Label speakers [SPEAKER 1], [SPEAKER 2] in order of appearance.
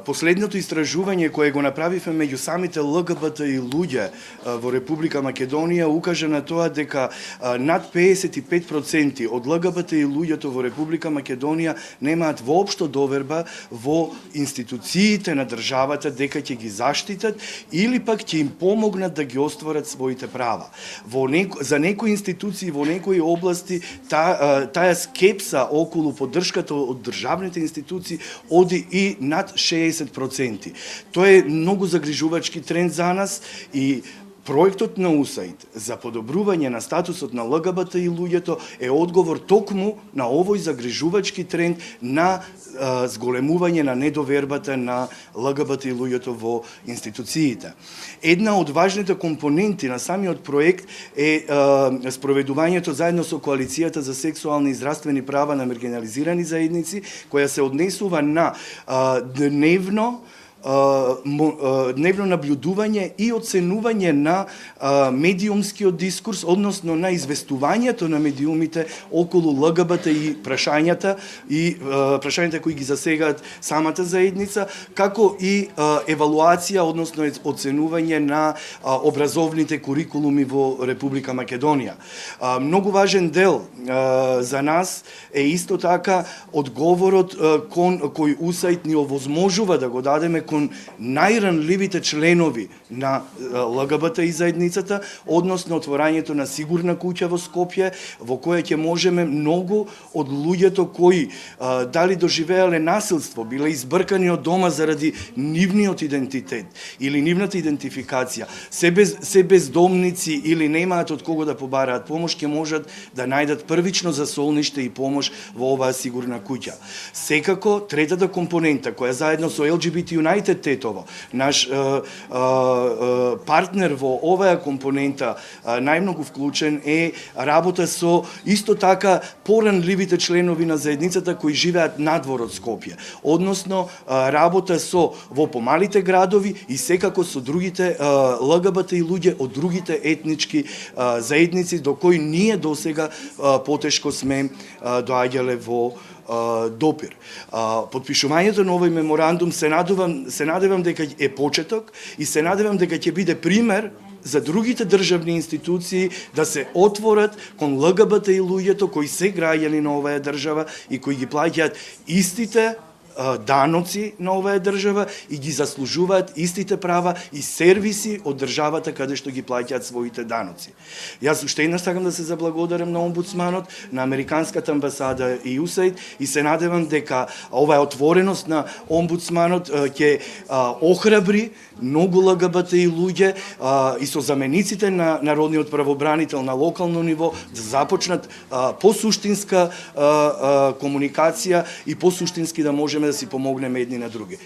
[SPEAKER 1] Последното истражување кое го направивме меѓу самите ЛГБТ и луѓе во Република Македонија укажа на тоа дека над 55% од ЛГБТ и луѓето во Република Македонија немаат воопшто доверба во институциите на државата дека ќе ги заштитат или пак ќе им помогнат да ги остварат своите права. За некои институции во некои области таа скепса околу поддршката од државните институции оди и над 60%. Тоа е многу загрижувачки тренд за нас и проектот на УСАИД за подобрување на статусот на ЛГБТ и луѓето е одговор токму на овој загрижувачки тренд на зголемување на недовербата на ЛГБТ и луѓето во институциите. Една од важните компоненти на самиот проект е спроведувањето заедно со Коалицијата за сексуални и здравствени права на маргинализирани заедници, која се однесува на дневно наблюдување и оценување на медиумскиот дискурс, односно на известувањето на медиумите околу ЛГБТ и прашањата кои ги засегаат самата заедница, како и евалуација, односно оценување на образовните курикулуми во Република Македонија. Многу важен дел за нас е исто така одговорот кој УСАИД ни овозможува да го дадеме кон најранливите членови на ЛГБТ и заедницата, односно отворањето на сигурна куќа во Скопје, во која ќе можеме многу од луѓето кои дали доживеале насилство, биле избркани од дома заради нивниот идентитет или нивната идентификација, се бездомници или немаат од кого да побараат помош, ќе можат да најдат првично засолниште и помош во оваа сигурна куќа. Секако, третата компонента, која заедно со LGBT United Тетово, наш партнер во оваа компонента најмногу вклучен е работа со исто така поранливите членови на заедницата кои живеат надвор од Скопје, односно работа со во помалите градови и секако со другите ЛГБТ и луѓе од другите етнички заедници до кои ние досега потешко сме доаѓале во допир. Потпишувањето на овој меморандум се надевам дека е почеток и се надевам дека ќе биде пример за другите државни институции да се отворат кон ЛГБТ и луѓето кои се граѓани на оваа држава и кои ги плаќаат истите даноци на оваа држава и ги заслужуваат истите права и сервиси од државата каде што ги плаќаат своите даноци. Јас уште еднаш сакам да се заблагодарам на омбудсманот, на Американската амбасада и УСАИД и се надевам дека оваа отвореност на омбудсманот ќе охрабри многу ЛГБТ и луѓе и со замениците на народниот правобранител на локално ниво да започнат посуштинска комуникација и посуштински да можеме да си помогнеме едни на други.